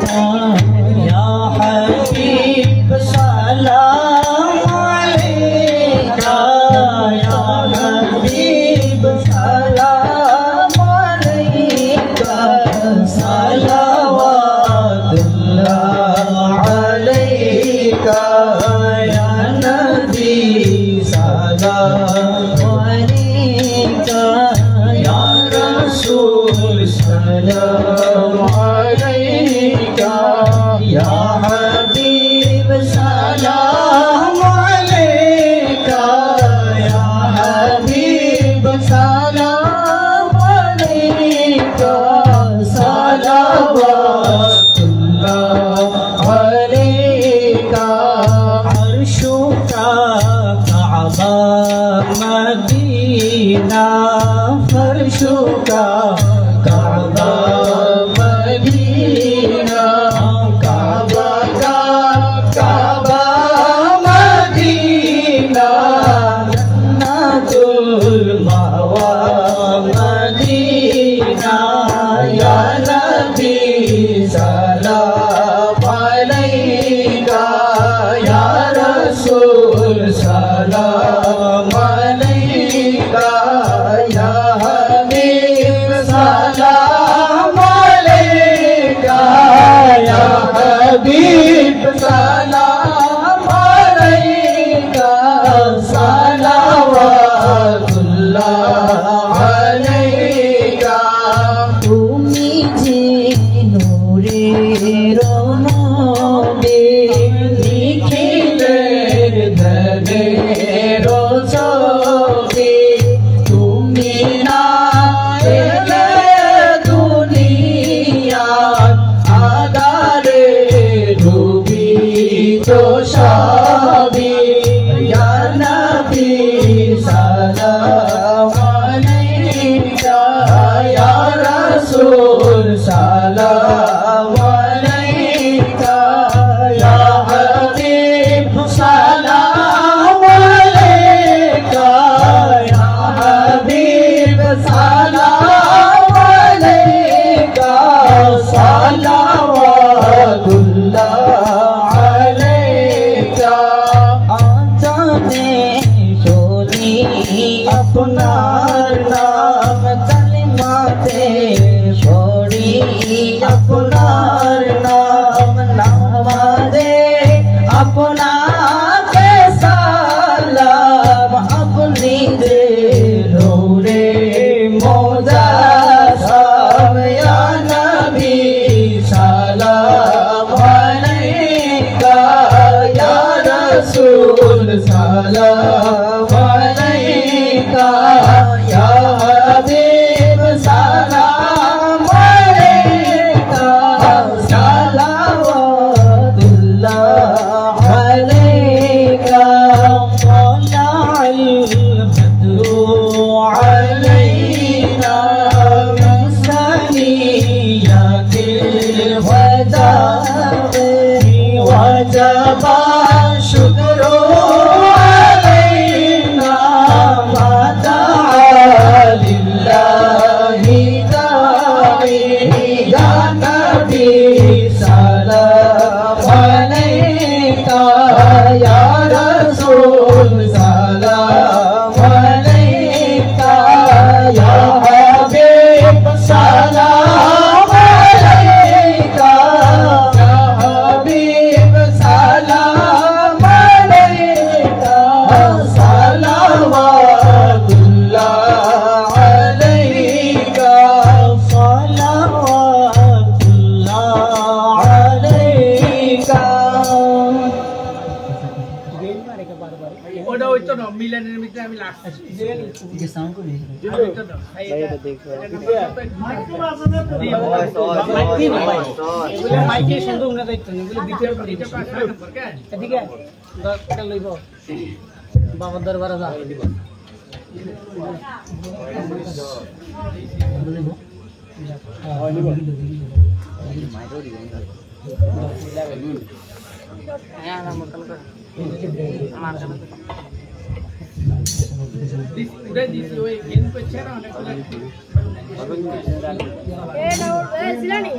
या हबीब सलाम अलैका या हबीब सलाम अलैका सलावतुल्लाह अलैका या नबी सलाम अलैका या रसूल सलाम अलैका या हबीब सलाम अलैका या हबीब सलाम अलैका सलावतुल्लाह अलैका अर्शो का काबा मदीना फर्शो का काबा मदीना काबा का काबा मदीना जन्नतुल मावा मदीना या नबी सलाम अलैका या रसूल सलाम अलैका या हबीब सलाम अलैका या हबीब सलाम अलैका सलावतुल्लाह अलैका তুমি যে নূরের নবী নিখিলের ধনের ছবি তুমি না এলে দুনিয়ার আধারে ডুবি তো সবই ইয়া নবী সালাম আলাইকা ইয়া রাসূল সালাম আলাইকা ইয়া হাবিব সালাম আলাইকা ইয়া হাবিব সালাম আলাইকা সালাওয়াতুল্লাহ আলাইকা আজানে শুনি আপনার নাম কালিমাতে পড়ি আপনার নাম নামাজে আপনাকে সালাম আপনি যে নূরে মুজাসসাম ইয়া নবী সালাম আলাইকা ইয়া রাসূল সালাম আলাইকা ইয়া হাবিব সালাম আলাইকা সালাওয়াতুল্লাহ আলাইকা طلع البدر علينا من ثنيات الوداع وجب الشكر علينا ما دعا لله داعي يا نبي سلام عليك يا رسول سلام عليك يا حبيب سلام عليك يا حبيب سلام عليك صلوات الله عليك صلوات الله عليك ওটা ওই তো না মিলানের ভিতরে আমি লাগছি যে সাউন্ড করে ওই তো না এটা দেখো মাইকে সুন্দর না দেখতে এগুলো দ্বিতীয় করে এটা পাঁচ নম্বর কেন ঠিক আছে 10 টাকা লইব বাবার দরবারে যা দিব বলিব হ্যাঁ নিব মাইরো দিব হ্যাঁ না মতন করে আমার কাছে দিস দিস ওই গেম করছে না অনেক ए नो ए सिलानी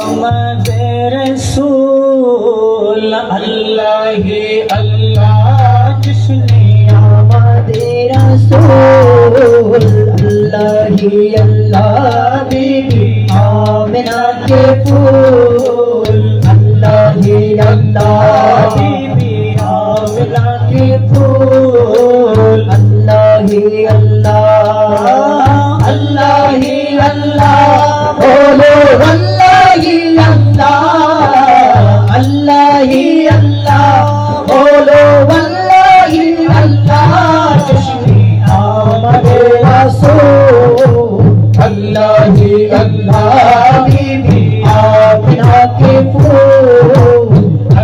আমাদের রাসূল अल्लाह ही अल्लाह जिसने आमदे रसूल अल्लाह ही अल्लाह बीबी आमिना के फूल अल्लाह ही अल्लाह बीबी आमिना के फूल अल्लाह ही अल्लाह अल्लाह ही अल्लाह बोलो अल्लाह ही अल्लाह अल्लाह ही अल्लाह बोलो अल्लाह ही अल्लाह जिसने आमदे रसूल अल्लाह ही अल्लाह बीबी आमिना के फूल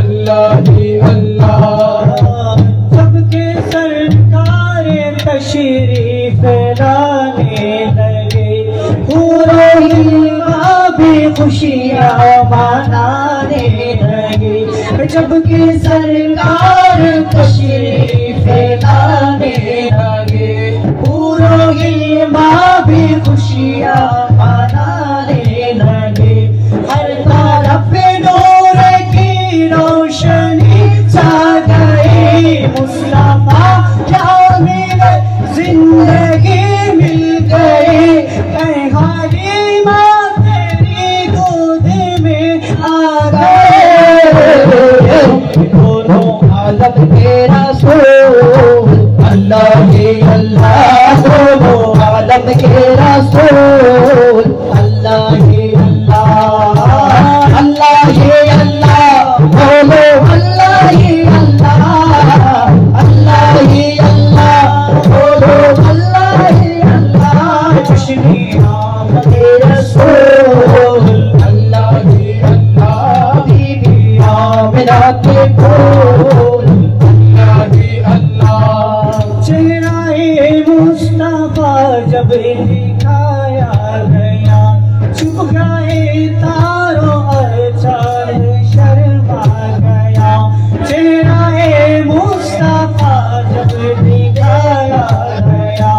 अल्लाह ही अल्लाह सबके सरकार तशरीफ लाने लगे पूरे भी खुशियाँ मनाने लगे जबकि सरकार तशरीफ लाने लगे पूरे माँ भी खुशियाँ मनाने लगे हर तरफ नूर की रोशनी छा गई मुस्तफा जामिल जिंदगी मिल गई हरी माँ तेरी गोद में आ गए दोनों आलम के रसूल अल्लाह ही अल्लाह दोनों आलम के रसूल अल्लाह ही अल्लाह अल्लाह ही अल्लाह बोलो अल्लाह ही अल्लाह अल्लाह ही अल्लाह बोलो अल्लाह ही अल्लाह जिसने आमदे रसूल अल्लाह ही अल्लाह बीबी आमिना के फूल अल्लाह ही अल्लाह चेहरा मुस्तफा जब दिखाया गया छुप गए तारों और चांद शर्मा गया चेहरा मुस्तफा जब दिखाया गया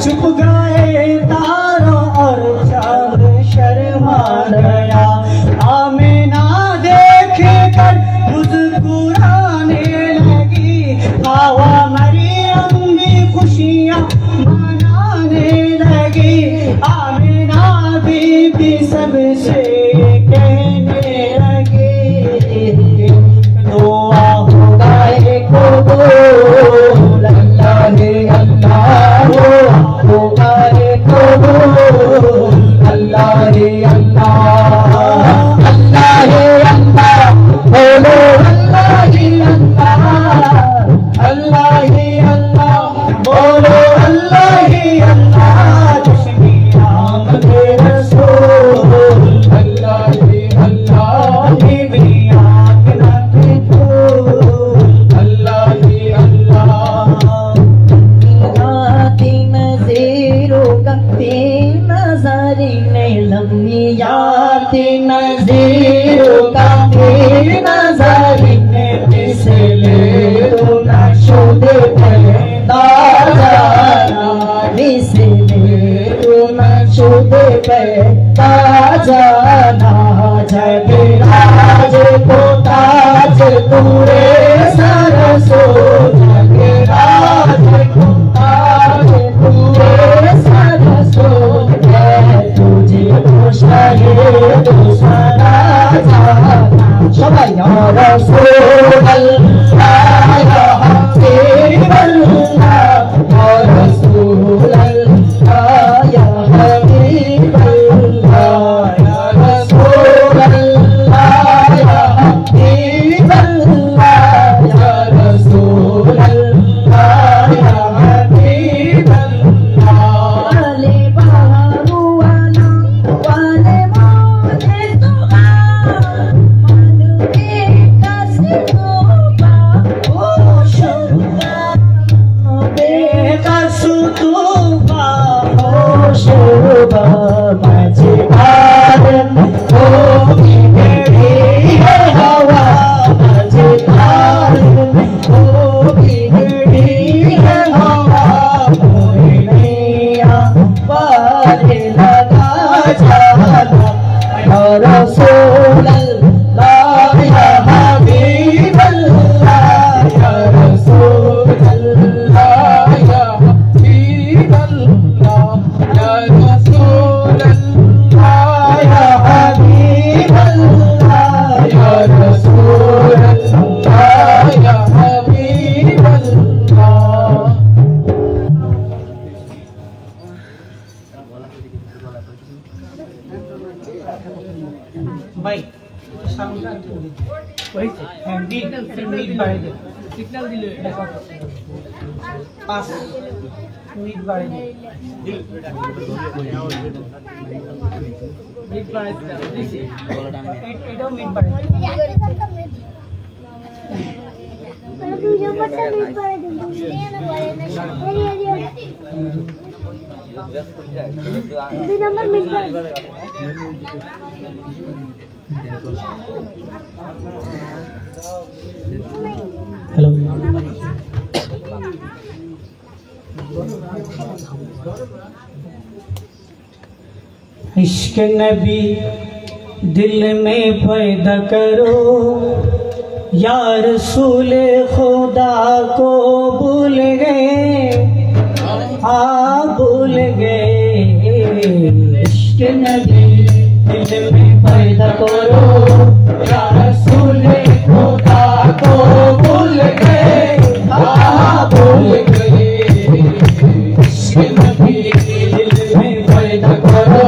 छुप गए तारों और चांद शर्मा गया आमिना देख कर मुस्कुराने लगी हवा मरियम भी खुशियाँ मनाने लगी आमिना बीबी सबसे कहने लगी दुआ होगा एक कबूल अल्लाह ही अल्लाह होगा एक कबूल अल्लाह ही अल्लाह अल्लाह ही अल्लाह बोलो अल्लाह ही अल्लाह अल्लाह ही अल्लाह बोलो अल्लाह ही अल्लाह जिसने आमदे रसूल अल्लाह ही अल्लाह बीबी आमिना के फूल अल्लाह ही अल्लाह तीन नज़ीरों का तीन नज़रीन लम्बिया तीन नज़ीरों का तीन नज़रीन मिसले तो नशोदे पैदा जाना मिसले तो नशोदे पैदा जाना जगराज को ताज पूरे सरसो जगराज को ताज पूरे सरसो तुझे तो शहीद सरा जाना सबाई या रसूल अल्लाह या हबीब अल्लाह या रसूल अल्लाह या हबीब अल्लाह या रसूल अल्लाह या हबीब अल्लाह या रसूल अल्लाह या हबीब अल्लाह वाले बहारू वाला वाले मोने तुगा मन के कसिनो बा ओ शुदा बेकसु तुबा ओ शुदा मझधार ओ मेरी हवा मझधार হয়েছে হ্যাঁ মিট বাড়িয়ে দে সিগন্যাল দিলে দেখো 5 মিট বাড়িয়ে দে মিট বাড়িয়ে দিছি এটাও মিট বাড়িয়ে দে हेलो इश्क नबी दिल में पैदा करो या रसूल खुदा को भूल गए भूल गए इश्क नबी दिल में पैदा करो या रसूल खुदा को भूल गए भूल गए इश्क नबी दिल में पैदा करो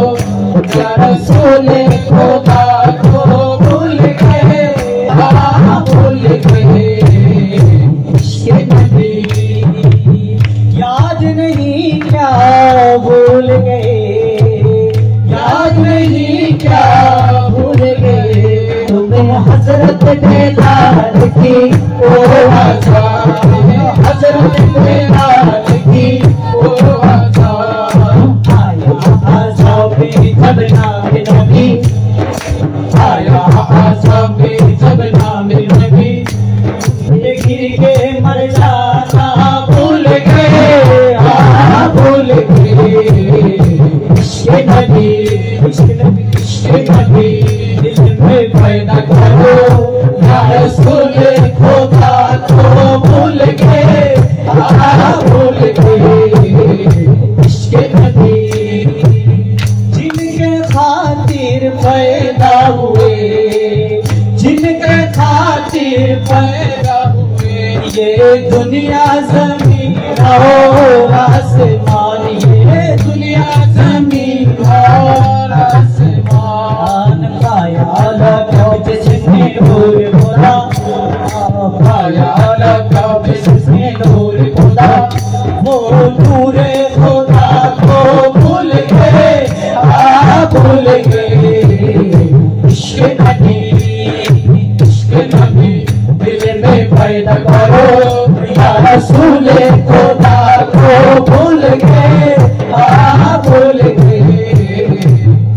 या रसूल खुदा को भूल गए भूल गए इश्क नबी याद नहीं क्या भूल गए याद नहीं क्या भूल गए तुम्हें हजरत बेलाल की ओ हजरत बेलाल की ओ आया आज़ाबे जब नाम नबी आया आज़ाबे जब नाम नबी गिर के मर जाना भूल गए भूल गए इश्क नबी इश्क नबी इश्क नबी दिल में पैदा करो या रसूल खुदा को भूल गए भूल गए इश्क नबी जिनके खातिर पैदा हुए जिनके खातिर पैदा हुए ये दुनिया ज़मीन और आसमान ये दुनिया ज़मीन और आसमान पाया लगा जिसने नूर खुदा पाया लगा जिसने नूर खुदा वो नूर खुदा को भूल गए भूल गए इश्क नबी दिल में पैदा करो या रसूल खुदा को भूल गए भूल गए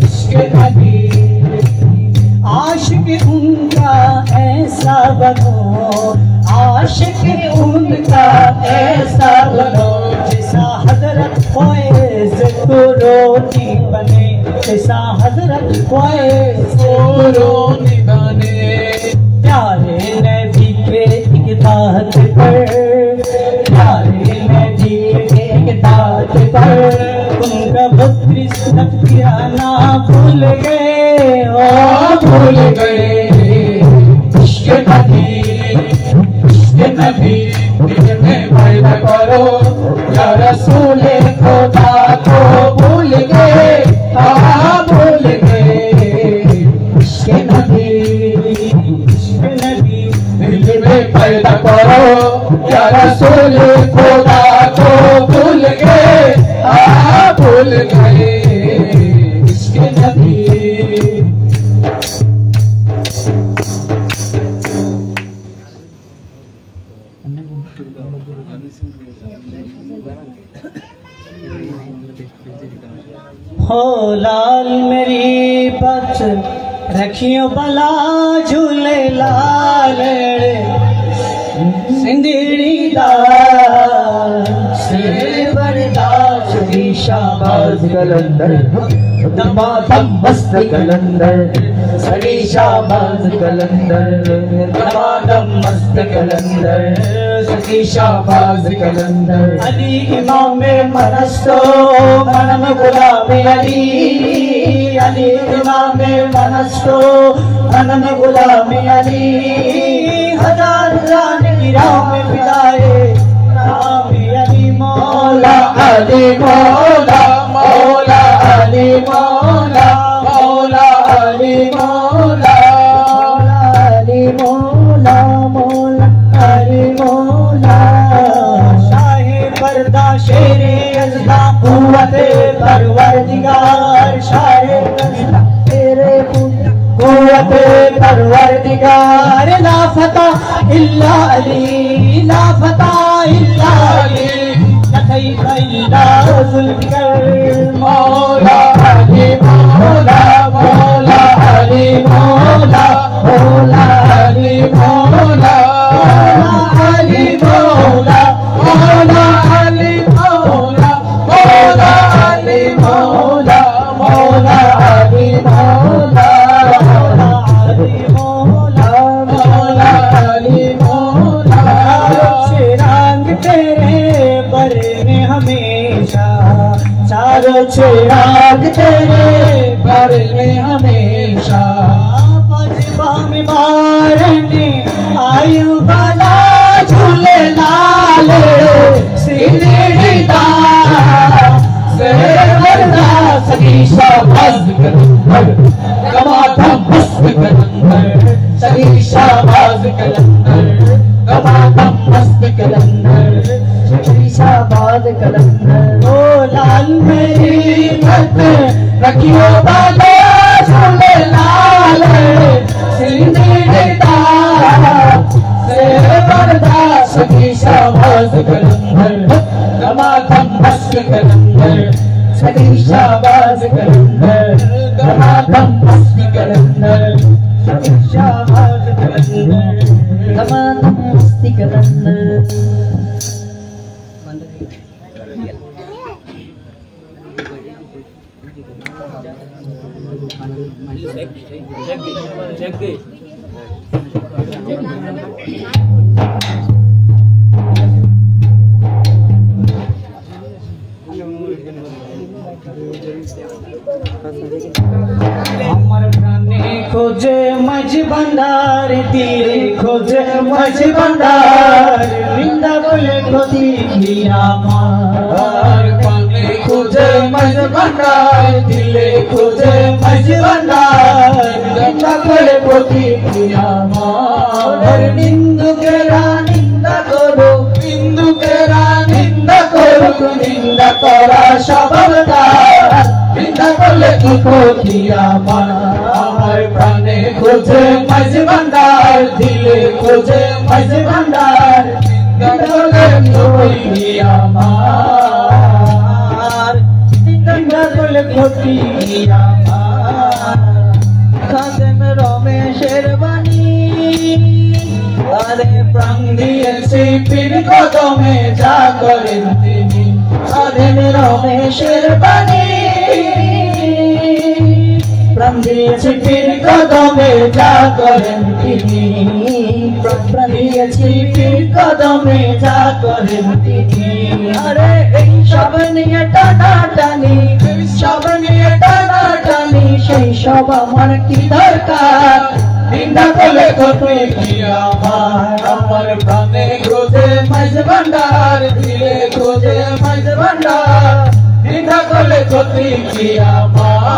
इश्क नबी आशिक उनका ऐसा बनो आशिक उनका ऐसा बनो जैसा हजरत फैज़ कुरोनी बने जैसा हजरत फैज़ कुरोनी बने प्यारे नबी के इक़दात पर प्यारे नबी के इक़दात पर उनका 32 तकबीराना भूल गए भूल गए इश्क नबी दिल में पैदा करो या रसूल खुदा को भूल गए भूल गए इश्क नबी दिल में पैदा करो या रसूल खुदा को भूल गए भूल गए इश्क नबी हो लाल मेरी बच रखियो बला झूले लाल सिंदड़ी बरदास शाबाज कलंदर दमादम मस्त कलंदर सड़ी शाबाज कलंदर दमादम मस्त कलंदर सड़ी शाबाज कलंदर अली इमाम मनस्तो मनम गुलाम अली अली इमाम मनस्तो मनम गुलाम अली हजार जान की राह में फिदाए राम अली मौला अली मौला मौला अली मौला मौला अली मौला मौला अली जुल्फिकार ला फता इल्ला अली ला फता इल्ला अली कथई इल्ला जुल्फिकार मौला अली मौला मौला अली मौला मौला अली मौला अली मौला मौला अली मौला मौला अली मौला मौला अली मौला मौला अली मौला चिराग तेरे बरे में हमेशा चारों चिराग तेरे बरे में हमेशा मजबा में मारने आयु बना झूले लाल सिलेडा से मरना सगीशा बज कलंदर कमातम मस्त कलंदर सगीशा बज कलंदर कमातम मस्त कलंदर सगीशा बज कलंदर ओ लाल मेरी मत रखियो बाला झूले लाल सिलेडा से मरना सगीशा बज कलंदर कमातम मस्त कलंदर सगीशा बज कलंदर कमातम मस्त कलंदर सगीशा बज कलंदर कमातम मस्त कलंदर আমার প্রাণে খোঁজে মাঝ ভান্ডার তীরে খোঁজে মাঝ ভান্ডার বৃন্দা বলে ক্ষতি কি আমার প্রাণে খোঁজে মাঝ ভান্ডার দিলে খোঁজে মাঝ ভান্ডার বৃন্দা বলে ক্ষতি কি আমার নিন্দুকেরা নিন্দা করো নিন্দুকেরা নিন্দা করো নিন্দা করা স্বভাবদার নিন্দা করলে কি ক্ষতি আমার প্রাণে খোঁজে মাঝ ভান্ডার দিলে খোঁজে মাঝ ভান্ডার নিন্দা করলে ক্ষতি আমার নিন্দা করলে ক্ষতি আমার খাদেম রমেশের বাণী আরে প্রাণ দিয়েছি পীর কদমে যা করেন তিনি খাদেম রমেশের বাণী প্রাণ দিয়েছি পীর কদমে যা করেন তিনি প্রাণ দিয়েছি পীর কদমে যা করেন তিনি আরে এই সব নিয়ে টানাটানি সব নিয়ে টানাটানি সেই সব আমার কি দরকার নিন্দা করলে ক্ষতি কি আমার প্রাণে খোঁজে মাঝ ভান্ডার দিলে খোঁজে মাঝ ভান্ডার নিন্দা করলে ক্ষতি কি আমার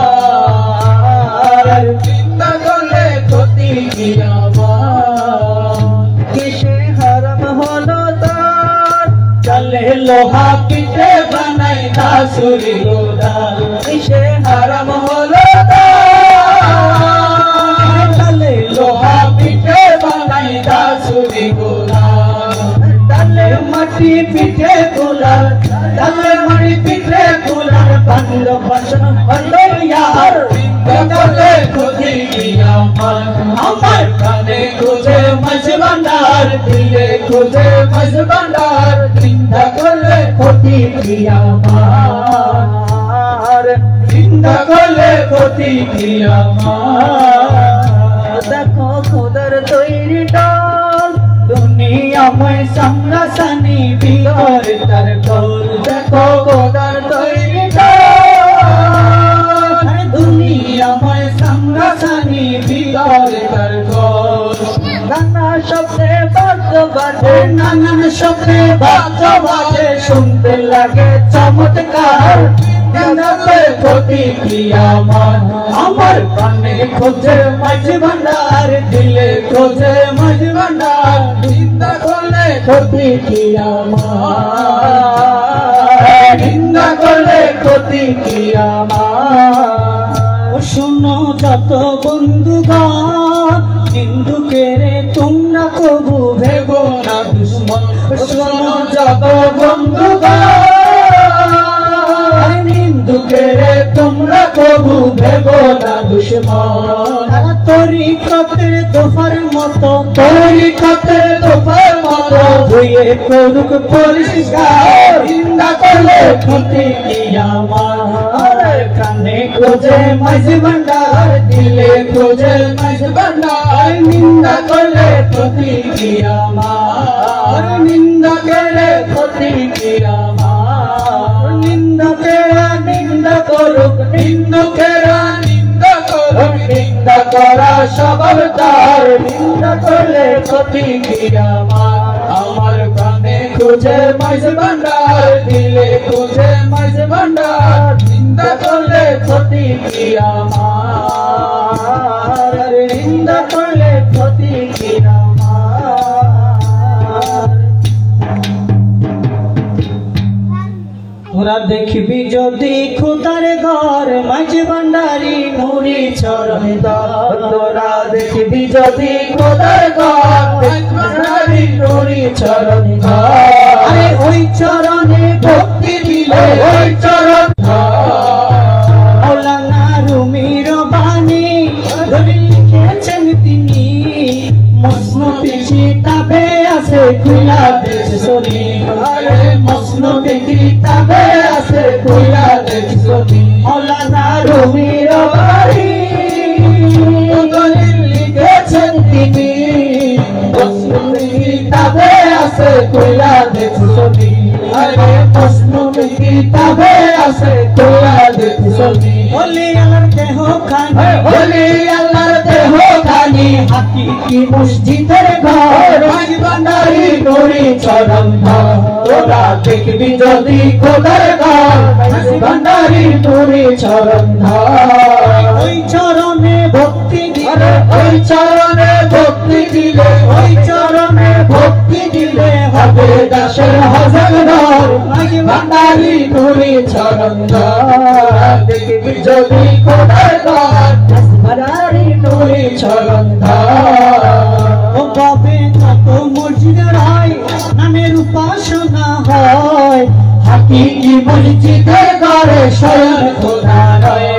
নিন্দা করলে ক্ষতি কি আমার কিসে হারাম হলো তার চলে লোহা পিঠে বানাই দাসুরি গোদাল কিসে হারাম হলো তার চলে লোহা পিঠে বানাই দাসুরি গোদাল তালে মাটি পিঠে গোলাল তালে মাটি পিঠে গোলাল বাংল বাসন হলো ইয়ার নিন্দা ক্ষতি কি আমার প্রাণে খোঁজে মাঝ ভান্ডার দিলে খোঁজে মাঝ ভান্ডার নিন্দা করলে ক্ষতি কি আমার নিন্দা করলে ক্ষতি কি আমার দেখো খোদার তৈরি ডাল দুনিয়াময় সামনাসানি বিগর তার গোল দেখো খোদার তৈরি ডাল দুনিয়াময় সামনাসানি বিগর তার গোল নানা শব্দে বাদ্য বাজে নানান শব্দে বাদ্য বাজে শুনতে লাগে চমৎকার নিন্দা করে ক্ষতি কি আমার প্রাণে খোঁজে মাঝ ভান্ডার দিলে খোঁজে মাঝ ভান্ডার নিন্দা করলে ক্ষতি কি আমার নিন্দা করলে ক্ষতি কি আমার শুনো যত বন্ধুগণ, নিন্দুকের তোমরা কবু ভেবো না দুশ্মন। শুনো যত বন্ধুগণ, নিন্দুকের তোমরা কবু ভেবো না দুশ্মন। তারা তরিকতের দোফার মতো, তরিকতের দোফার মতো ধুয়ে করুক পরিষ্কার। নিন্দা করলে ক্ষতি কি আমার, কানে খোঁজে মাঝ ভান্ডার, দিলে খোঁজে মাঝ ভান্ডার। নিন্দা করলে ক্ষতি কি আমার, নিন্দা করলে ক্ষতি কি আমার। নিন্দুকেরা নিন্দা করুক, নিন্দুকেরা নিন্দা করুক, নিন্দা করা স্বভাব তার। নিন্দা করলে ক্ষতি কি আমার, আমার কানে খুঁজে মাঝ ভান্ডার, দিলে খুঁজে মাঝ ভান্ডার। নিন্দা করলে ক্ষতি কি আমার, নিন্দা করলে ক্ষতি কি আমার। তোরা দেখবি যদি খুদার ঘর, মাঝ ভান্ডারি নুরি চরণ দর। তোরা দেখবি যদি খুদার ঘর, মাঝ ভান্ডারি নুরি চরণ দর। আরে ওই চরণে ভক্তি দিলে, ওই চরণ মৌলানা রুমির বাণী ধরে লিখেছেন তিনি। মসনদে কিতাবে আছে খুলা দেশ শুনি, আরে মসনদে কিতাবে আছে খুলা দেশ শুনি। মৌলানা রুমির বাণী ধরে লিখেছেন তিনি। মসনদে কিতাবে আছে খুলা দেশ শুনি, আরে মসনদে কিতাবে আছে খুলা দেশ শুনি। ওলি আল্লাহর দেহ খানি, ওলি আল্লাহর দেহ খানি, হাকিকি মসজিদের ঘর, মাঝ ভান্ডারি নুরি চরণ ধর। তোরা দেখবি যদি খোদার ঘর, মাঝ ভান্ডারি নুরি চরণ ধর। ওই চরণে ভক্তি দিলে, ওই চরণে ভক্তি দিলে, ওই চরণে ভক্তি দিলে হবে দাসের হাজার ঘর, মাঝ ভান্ডারি নুরি চরণ ধর। দেখবি যদি খোদার ঘর, মাঝ ভান্ডারি নুরি চরণ ধর। ও বাবে যত মসজিদের হয়, নামের উপাসনা হয়। হাকিকি মসজিদের ঘরে স্বয়ং খোদা রয়,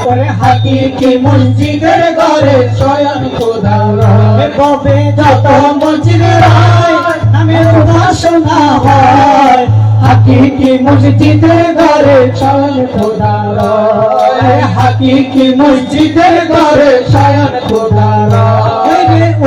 ওরে হাকিকি মসজিদের ঘরে স্বয়ং খোদা রয়। বাবে যত মসজিদের হয়, নামের উপাসনা হয়। হাকিকি মসজিদের ঘরে স্বয়ং খোদা রয়, হাকিকি মসজিদের ঘরে স্বয়ং খোদা রয়।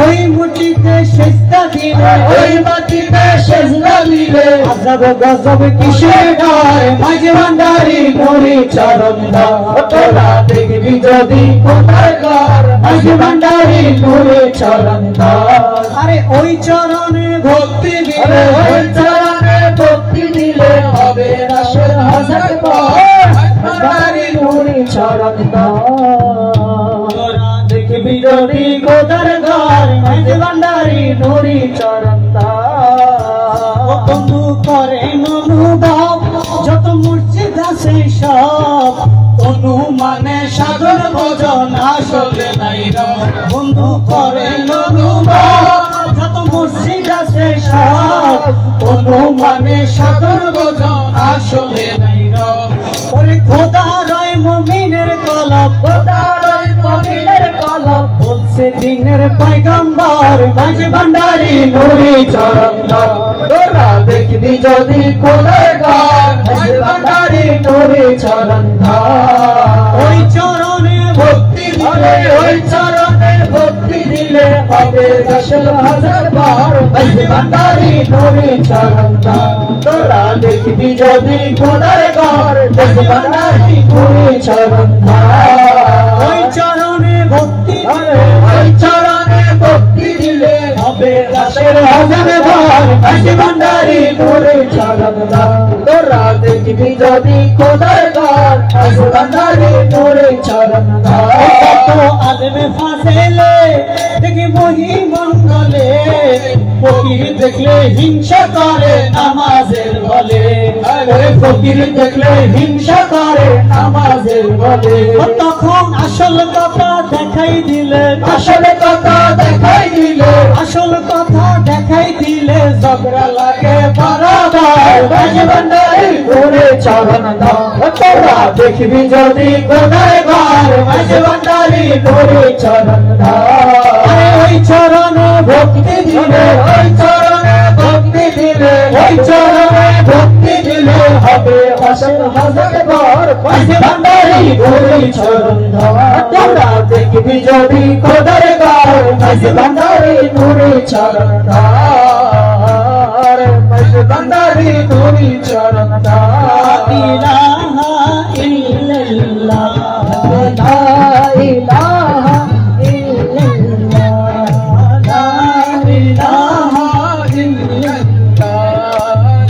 ওই মসজিদে সেজদা দিলে, ওই মসজিদে সেজদা দিলে আযাব গজব কিসের গায়, মাঝ ভান্ডারি নুরি চরণ ধর। তোরা দেখবি যদি খোদার ঘর, মাঝ ভান্ডারি নুরি চরণ ধর। আরে ওই চরণে ভক্তি দিলে, ওই চরণে ভক্তি দিলে হবে দাসের হাজার ঘর, মাঝ ভান্ডারি নুরি চরণ ধর। দেখবি যদি খোদার ঘর, মাঝ ভান্ডারি নুরি চরণ ধর। বন্ধু করে অনুভব যত মসজিদ আছে সব, তনু মানে সাধন ভজন আসলে নাই রব। বন্ধু করে অনুভব যত মসজিদ আছে সব, তনু মানে সাধন ভজন আসলে নাই রব। ওরে খোদা রয় মুমিনের কলব, খোদা রয় মুমিনের কলব, বলছে দিনের পয়গম্বর, মাঝ ভান্ডারি নুরি চরণ ধর। তোরা দেখবি যদি খোদার ঘর, মাঝ ভান্ডারি নুরি চরণ ধর। ওই চরণে ভক্তি দিলে, ওই চরণে ভক্তি দিলে হবে দাসের হাজার ঘর, মাঝ ভান্ডারি নুরি চরণ ধর। তোরা দেখবি যদি খোদার ঘর, মাঝ ভান্ডারি নুরি চরণ ধর। ওই চরণে ভক্তি দিলে, ওই চরণে ভক্তি দিলে হবে দাসের হাজার ঘর, মাঝ ভান্ডারি নুরি চরণ ধর। তোরা দেখবি যদি খোদার ঘর, মাঝ ভান্ডারি নুরি চরণ ধর। কত আদমে ফাসেলে দেখি বহি মঙ্গলে, ফকির দেখলে হিংসা করে নামাজের বলে, ফকির দেখলে হিংসা করে নামাজের বলে। তখন আসল কথা দেখাই দিলে, আসল কথা দেখাই দিলে, আসল কথা দেখাই দিলে ঝগড়া লাগে বারবার। মাঝে ভান্ডারি করে চরণ দাও, তোরা দেখবি যদি কোনায় বার। মাঝে ভান্ডারি করে চরণ দাও, ওই চরণে ভক্তি দিলে, ওই চরণে ভক্তি দিলে, ওই চরণে ভক্তি দিলে হবে হাজার হাজার বার। মাঝে ভান্ডারি করে চরণ দাও, তোরা দেখবি যদি কোনায় বার। মাঝে ভান্ডারি করে চরণ দাও, মাঝে ভান্ডারি করে চরণ দাও। ইলাহা ইল্লাল্লাহ, লা ইলাহা ইল্লাল্লাহ, লা ইলাহা ইল্লাল্লাহ,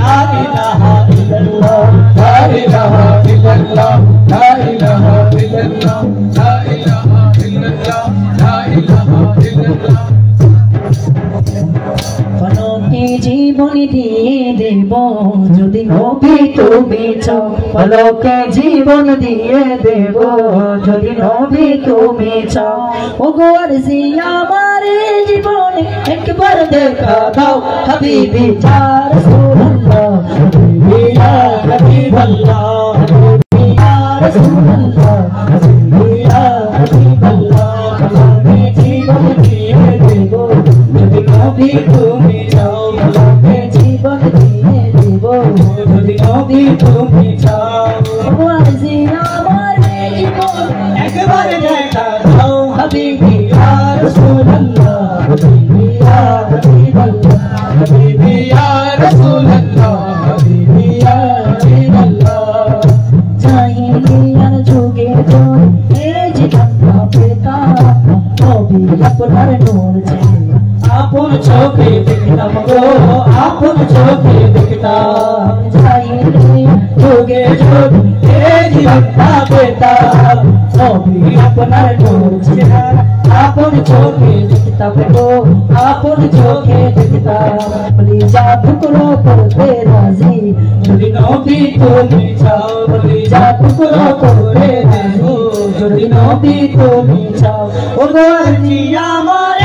লা ইলাহা ইল্লাল্লাহ, লা ইলাহা ইল্লাল্লাহ, লা ইলাহা ইল্লাল্লাহ, লা ইলাহা ইল্লাল্লাহ, লা ইলাহা ইল্লাল্লাহ। পলকে জীবন দিয়ে দেব যদি নবী তুমি চাও, পলকে জীবন দিয়ে দেব যদি নবী তুমি চাও। ওগো আরজি আমার জীবনে একবার দেখা দাও, হাবিবি ইয়া রাসূলুল্লাহ, হাবিবি ইয়া হাবিবাল্লাহ, হাবিবি ইয়া রাসূলুল্লাহ, হাবিবি ইয়া হাবিবাল্লাহ। পলকে জীবন দিয়ে দেব যদি নবী তুমি চাও, পলকে জীবন দিয়ে দেব যদি নবী তুমি চাও। ওগো আরজি আমার জীবন একবার দেখা দাও, হাবিবি ইয়া রাসূলুল্লাহ, হাবিবি ইয়া হাবিবাল্লাহ, হাবিবি ইয়া রাসূলুল্লাহ, হাবিবি ইয়া হাবিবাল্লাহ। জাহিলিয়ার যুগে তোর এই জীবনটা পেতাম, নবী আপনার নূর ছিল আপন চোখে দেখতাম গো, আপন চোখে দেখতাম। জাহিলিয়ার যুগে তোর এই জীবনটা পেতাম, নবী আপনার নূর ছিল আপন চোখে দেখতাম গো, আপন চোখে দেখতাম। বলি যা টুকরো করতে রাজি যদি নবী তুমি চাও, বলি যা টুকরো করতে রাজি যদি নবী তুমি চাও। ওগো আরজি আমার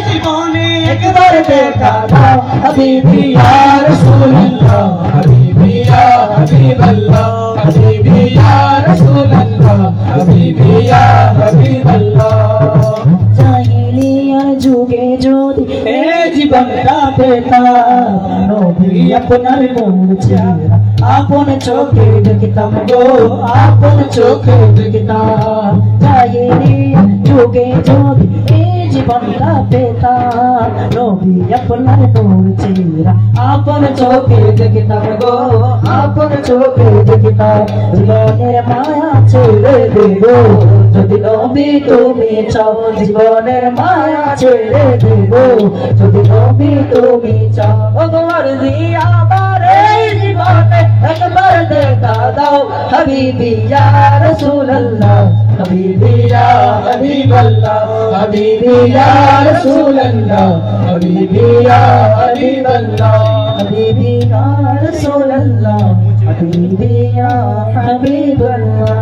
জীবনে একবার দেখা দাও, হাবিবি ইয়া রাসূলুল্লাহ, হাবিবি ইয়া হাবিবাল্লাহ, হাবিবি ইয়া রাসূলুল্লাহ, হাবিবি ইয়া হাবিবাল্লাহ। জাহিলিয়ার যুগে যদি এই জীবনটা পেতাম, নবী আপনার নূর ছিল আপন চোখে দেখতাম গো, আপন চোখে দেখতাম। জাহিলিয়ার যুগে যদি এই জীবনটা পেতাম, নবী আপনার নূর ছিল আপন চোখে দেখতাম গো, আপন চোখে দেখতাম। জীবনের মায়া ছেড়ে দেব যদি নবী তুমি চাও, জীবনের মায়া ছেড়ে দেব যদি নবী তুমি চাও। ওগো আরজি আমার এই জীবনে একবার দেখা দাও, হাবিবি ইয়া রাসূলুল্লাহ, হাবিবি ইয়া হাবিবাল্লাহ, হাবিবি ইয়া রাসূলুল্লাহ, হাবিবি ইয়া হাবিবাল্লাহ, হাবিবি ইয়া রাসূলুল্লাহ, হাবিবি ইয়া হাবিবাল্লাহ।